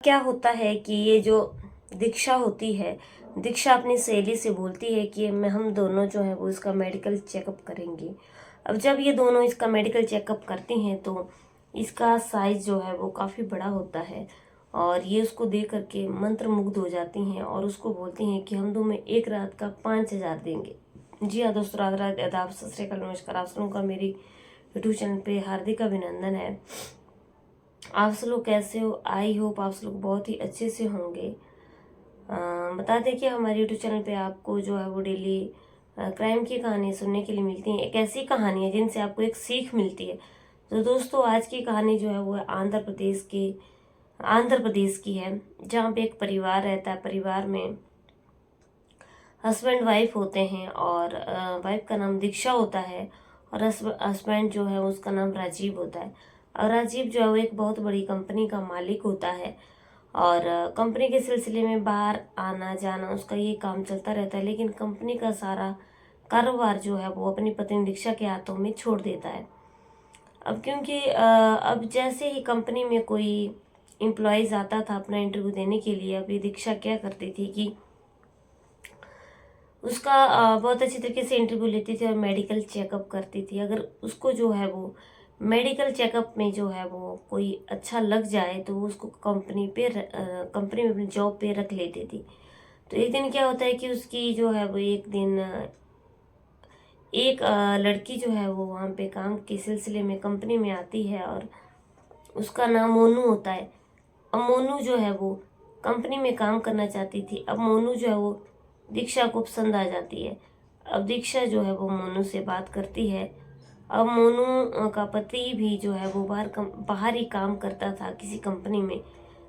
क्या होता है कि ये जो दीक्षा होती है, दीक्षा अपनी सहेली से बोलती है कि मैं हम दोनों जो है वो इसका मेडिकल चेकअप करेंगे। अब जब ये दोनों इसका मेडिकल चेकअप करती हैं तो इसका साइज जो है वो काफ़ी बड़ा होता है और ये उसको देख करके मंत्रमुग्ध हो जाती हैं और उसको बोलती हैं कि हम तुम्हें एक रात का 5,000 देंगे। जी हाँ दोस्तों, राधे राधे, आदाब, सत श्री अकाल, नमस्कार। आप सबों का मेरी यूट्यूब चैनल पे हार्दिक अभिनंदन है। आप सब लोग कैसे हो? आई होप आप सब लोग बहुत ही अच्छे से होंगे। बता दें कि हमारे यूट्यूब चैनल पे आपको जो है वो डेली क्राइम की कहानी सुनने के लिए मिलती हैं। एक ऐसी कहानी है जिनसे आपको एक सीख मिलती है। तो दोस्तों, आज की कहानी जो है वो आंध्र प्रदेश की है, जहाँ पे एक परिवार रहता है। परिवार में हस्बैंड वाइफ होते हैं और वाइफ का नाम दीक्षा होता है और हस्बैंड जो है उसका नाम राजीव होता है। और राजीव जो है वो एक बहुत बड़ी कंपनी का मालिक होता है और कंपनी के सिलसिले में बाहर आना जाना उसका ये काम चलता रहता है। लेकिन कंपनी का सारा कारोबार जो है वो अपनी पत्नी दीक्षा के हाथों में छोड़ देता है। अब क्योंकि अब जैसे ही कंपनी में कोई एम्प्लॉयज़ आता था अपना इंटरव्यू देने के लिए, अभी दीक्षा क्या करती थी कि उसका बहुत अच्छी तरीके से इंटरव्यू लेती थी और मेडिकल चेकअप करती थी। अगर उसको जो है वो मेडिकल चेकअप में जो है वो कोई अच्छा लग जाए तो वो उसको कंपनी में अपनी जॉब पे रख लेती थी। तो एक दिन क्या होता है कि उसकी जो है वो एक दिन एक लड़की जो है वो वहाँ पे काम के सिलसिले में कंपनी में आती है और उसका नाम मोनू होता है। अब मोनू जो है वो कंपनी में काम करना चाहती थी। अब मोनू जो है वो दीक्षा को पसंद आ जाती है। अब दीक्षा जो है वो मोनू से बात करती है। अब मोनू का पति भी जो है वो बाहर ही काम करता था किसी कंपनी में।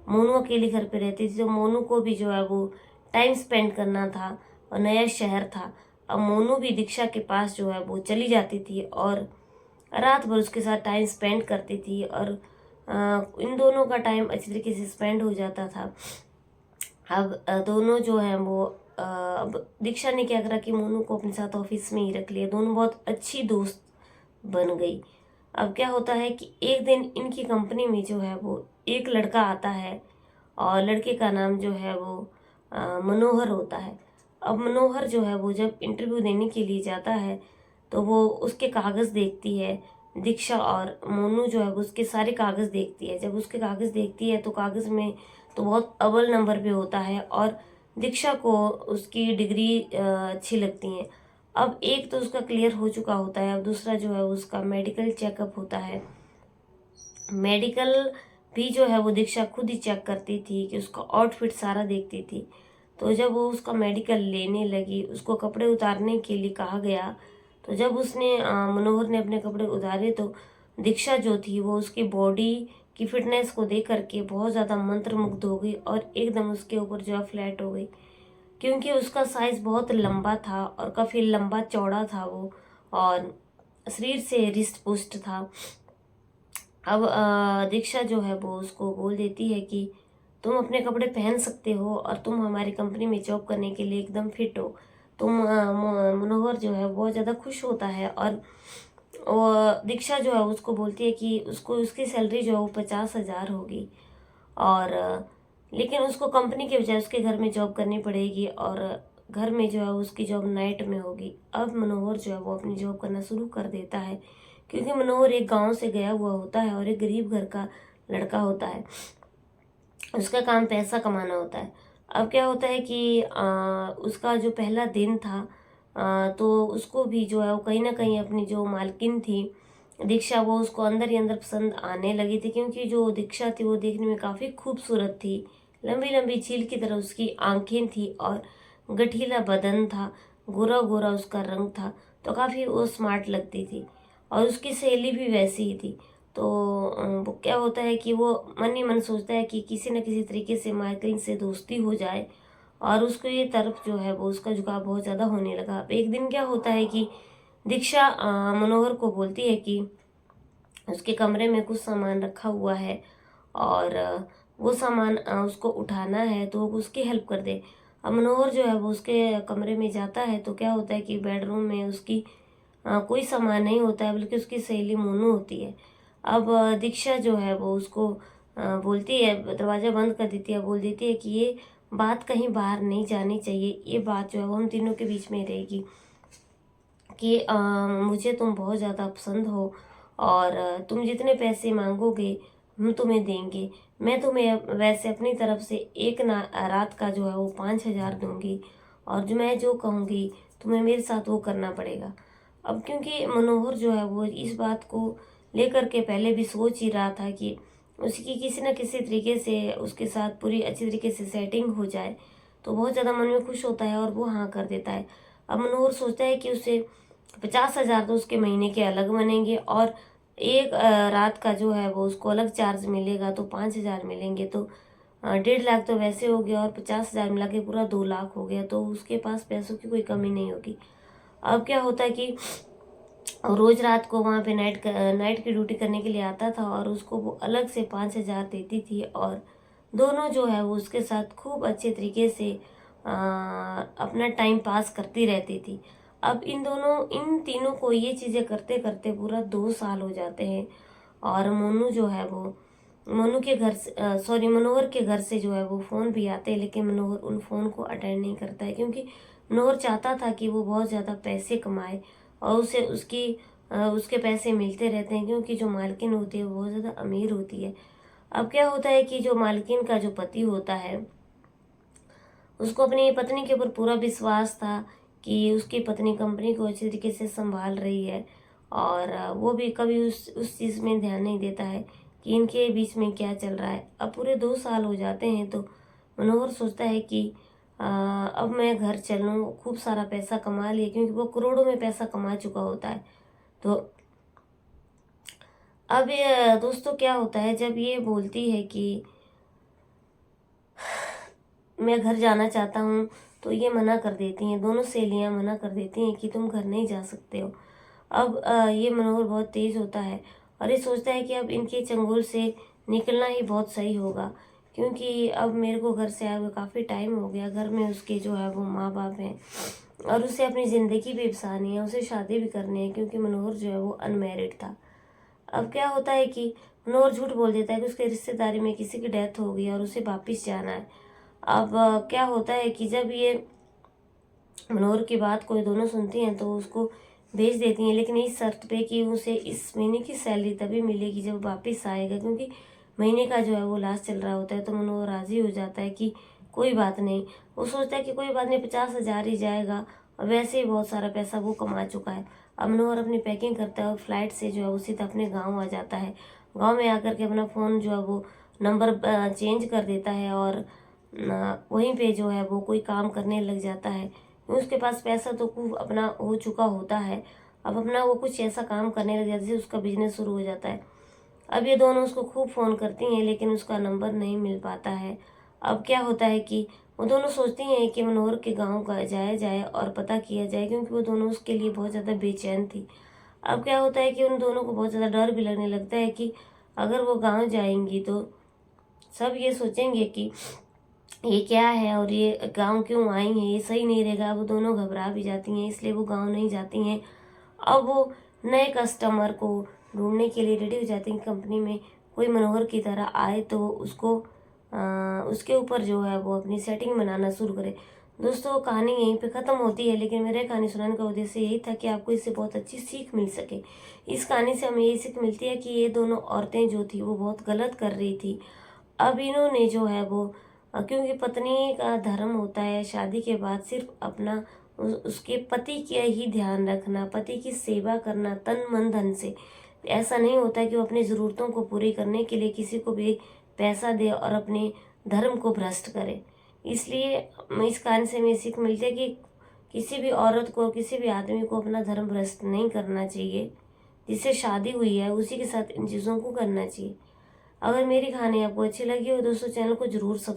मोनू अकेले घर पे रहती थी, तो मोनू को भी जो है वो टाइम स्पेंड करना था और नया शहर था। अब मोनू भी दीक्षा के पास जो है वो चली जाती थी और रात भर उसके साथ टाइम स्पेंड करती थी और इन दोनों का टाइम अच्छी तरीके से स्पेंड हो जाता था। अब दोनों जो हैं वो अब दीक्षा ने क्या करा कि मोनू को अपने साथ ऑफिस में ही रख लिया। दोनों बहुत अच्छी दोस्त बन गई। अब क्या होता है कि एक दिन इनकी कंपनी में जो है वो एक लड़का आता है और लड़के का नाम जो है वो मनोहर होता है। अब मनोहर जो है वो जब इंटरव्यू देने के लिए जाता है तो वो उसके कागज़ देखती है दीक्षा, और मोनू जो है वो उसके सारे कागज़ देखती है। जब उसके कागज़ देखती है तो कागज़ में तो बहुत अव्वल नंबर पे होता है और दीक्षा को उसकी डिग्री अच्छी लगती है। अब एक तो उसका क्लियर हो चुका होता है, अब दूसरा जो है उसका मेडिकल चेकअप होता है। मेडिकल भी जो है वो दीक्षा खुद ही चेक करती थी कि उसका आउटफिट सारा देखती थी। तो जब वो उसका मेडिकल लेने लगी, उसको कपड़े उतारने के लिए कहा गया, तो जब उसने मनोहर ने अपने कपड़े उतारे तो दीक्षा जो थी वो उसकी बॉडी की फिटनेस को देख करके बहुत ज़्यादा मंत्रमुग्ध हो गई और एकदम उसके ऊपर जो है फ्लैट हो गई, क्योंकि उसका साइज बहुत लंबा था और काफ़ी लंबा चौड़ा था वो, और शरीर से रिस्ट पुष्ट था। अब दीक्षा जो है वो उसको बोल देती है कि तुम अपने कपड़े पहन सकते हो और तुम हमारी कंपनी में जॉब करने के लिए एकदम फिट हो। तुम मनोहर जो है बहुत ज़्यादा खुश होता है और दीक्षा जो है उसको बोलती है कि उसको उसकी सैलरी जो है वो 50,000 होगी और लेकिन उसको कंपनी के बजाय उसके घर में जॉब करनी पड़ेगी और घर में जो है उसकी जॉब नाइट में होगी। अब मनोहर जो है वो अपनी जॉब करना शुरू कर देता है, क्योंकि मनोहर एक गांव से गया हुआ होता है और एक गरीब घर का लड़का होता है। उसका काम पैसा कमाना होता है। अब क्या होता है कि उसका जो पहला दिन था, तो उसको भी जो है वो कहीं ना कहीं अपनी जो मालकिन थी दीक्षा, वो उसको अंदर ही अंदर पसंद आने लगी थी, क्योंकि जो दीक्षा थी वो देखने में काफ़ी खूबसूरत थी। लंबी लंबी झील की तरह उसकी आंखें थी और गठीला बदन था, गोरा गोरा उसका रंग था, तो काफ़ी वो स्मार्ट लगती थी। और उसकी सहेली भी वैसी ही थी। तो वो क्या होता है कि वो मन ही मन सोचता है कि किसी न किसी तरीके से माइकल से दोस्ती हो जाए, और उसको ये तरफ जो है वो उसका झुकाव बहुत ज़्यादा होने लगा। अब एक दिन क्या होता है कि दीक्षा मनोहर को बोलती है कि उसके कमरे में कुछ सामान रखा हुआ है और वो सामान उसको उठाना है, तो वो उसकी हेल्प कर दे। अब मनोहर जो है वो उसके कमरे में जाता है तो क्या होता है कि बेडरूम में उसकी कोई सामान नहीं होता है, बल्कि उसकी सहेली मोनू होती है। अब दीक्षा जो है वो उसको बोलती है, दरवाज़ा बंद कर देती है, बोल देती है कि ये बात कहीं बाहर नहीं जानी चाहिए, ये बात जो है वो हम तीनों के बीच में रहेगी कि मुझे तुम बहुत ज़्यादा पसंद हो और तुम जितने पैसे मांगोगे हम तुम्हें देंगे। मैं तुम्हें वैसे अपनी तरफ से एक ना रात का जो है वो 5,000 दूंगी और जो कहूँगी तुम्हें मेरे साथ वो करना पड़ेगा। अब क्योंकि मनोहर जो है वो इस बात को लेकर के पहले भी सोच ही रहा था कि उसकी किसी न किसी तरीके से उसके साथ पूरी अच्छी तरीके से सेटिंग हो जाए, तो बहुत ज़्यादा मन में खुश होता है और वो हाँ कर देता है। अब मनोहर सोचता है कि उसे 50,000 तो उसके महीने के अलग बनेंगे और एक रात का जो है वो उसको अलग चार्ज मिलेगा, तो 5,000 मिलेंगे, तो 1.5 लाख तो वैसे हो गया और 50,000 मिला के पूरा 2 लाख हो गया, तो उसके पास पैसों की कोई कमी नहीं होगी। अब क्या होता है कि रोज रात को वहाँ पे नाइट की ड्यूटी करने के लिए आता था और उसको वो अलग से 5,000 देती थी और दोनों जो है वो उसके साथ खूब अच्छे तरीके से अपना टाइम पास करती रहती थी। अब इन तीनों को ये चीज़ें करते करते पूरा 2 साल हो जाते हैं और मोनू जो है वो मोनू के घर से सॉरी मनोहर के घर से जो है वो फ़ोन भी आते हैं, लेकिन मनोहर उन फ़ोन को अटेंड नहीं करता है क्योंकि मनोहर चाहता था कि वो बहुत ज़्यादा पैसे कमाए और उसे उसके पैसे मिलते रहते हैं क्योंकि जो मालकिन होती है वो बहुत ज़्यादा अमीर होती है। अब क्या होता है कि जो मालकिन का जो पति होता है उसको अपनी पत्नी के ऊपर पूरा विश्वास था कि उसकी पत्नी कंपनी को अच्छी तरीके से संभाल रही है और वो भी कभी उस चीज़ में ध्यान नहीं देता है कि इनके बीच में क्या चल रहा है। अब पूरे 2 साल हो जाते हैं तो मनोहर सोचता है कि अब मैं घर चलूँ, खूब सारा पैसा कमा लिया क्योंकि वो करोड़ों में पैसा कमा चुका होता है। तो अब ये दोस्तों क्या होता है जब ये बोलती है कि मैं घर जाना चाहता हूँ, तो ये मना कर देती हैं, दोनों सहेलियाँ मना कर देती हैं कि तुम घर नहीं जा सकते हो। अब ये मनोहर बहुत तेज़ होता है और ये सोचता है कि अब इनके चंगुल से निकलना ही बहुत सही होगा क्योंकि अब मेरे को घर से आए हुए काफ़ी टाइम हो गया, घर में उसके जो है वो माँ बाप हैं और उसे अपनी ज़िंदगी भी बसानी है, उसे शादी भी करनी है क्योंकि मनोहर जो है वो अनमैरिड था। अब क्या होता है कि मनोहर झूठ बोल देता है कि उसके रिश्तेदारी में किसी की डेथ हो गई और उसे वापिस जाना है। अब क्या होता है कि जब ये मनोहर की बात कोई दोनों सुनती हैं तो उसको भेज देती हैं, लेकिन इस शर्त पे कि उसे इस महीने की सैलरी तभी मिलेगी जब वापस आएगा क्योंकि महीने का जो है वो लास्ट चल रहा होता है। तो मनोहर राजी हो जाता है कि कोई बात नहीं, वो सोचता है कि कोई बात नहीं, 50,000 ही जाएगा और वैसे ही बहुत सारा पैसा वो कमा चुका है। अब मनोहर अपनी पैकिंग करता है और फ्लाइट से जो है वो सीधा अपने गाँव आ जाता है। गाँव में आकर के अपना फ़ोन जो है वो नंबर चेंज कर देता है और वहीं पे जो है वो कोई काम करने लग जाता है। उसके पास पैसा तो खूब अपना हो चुका होता है, अब अपना वो कुछ ऐसा काम करने लग जाता है जिससे उसका बिजनेस शुरू हो जाता है। अब ये दोनों उसको खूब फ़ोन करती हैं लेकिन उसका नंबर नहीं मिल पाता है। अब क्या होता है कि वो दोनों सोचती हैं कि मनोहर के गाँव का जाया जाए और पता किया जाए क्योंकि वो दोनों उसके लिए बहुत ज़्यादा बेचैन थी। अब क्या होता है कि उन दोनों को बहुत ज़्यादा डर भी लगने लगता है कि अगर वो गाँव जाएंगी तो सब ये सोचेंगे कि ये क्या है और ये गांव क्यों आई हैं, ये सही नहीं रहेगा। वो दोनों घबरा भी जाती हैं इसलिए वो गांव नहीं जाती हैं। अब वो नए कस्टमर को ढूंढने के लिए रेडी हो जाती हैं, कंपनी में कोई मनोहर की तरह आए तो उसके ऊपर जो है वो अपनी सेटिंग बनाना शुरू करे। दोस्तों कहानी यहीं पे ख़त्म होती है, लेकिन मेरे कहानी सुनाने का उद्देश्य यही था कि आपको इससे बहुत अच्छी सीख मिल सके। इस कहानी से हमें ये सीख मिलती है कि ये दोनों औरतें जो थी वो बहुत गलत कर रही थी। अब इन्होंने जो है वो क्योंकि पत्नी का धर्म होता है शादी के बाद सिर्फ अपना उसके पति का ही ध्यान रखना, पति की सेवा करना तन मन धन से। ऐसा नहीं होता कि वो अपनी ज़रूरतों को पूरी करने के लिए किसी को भी पैसा दे और अपने धर्म को भ्रष्ट करे। इसलिए इस कहानी से हमें सीख मिलती है कि किसी भी औरत को, किसी भी आदमी को अपना धर्म भ्रष्ट नहीं करना चाहिए। जिससे शादी हुई है उसी के साथ इन चीज़ों को करना चाहिए। अगर मेरी कहानी आपको अच्छी लगी हो दोस्तों, चैनल को जरूर सब्सक्राइब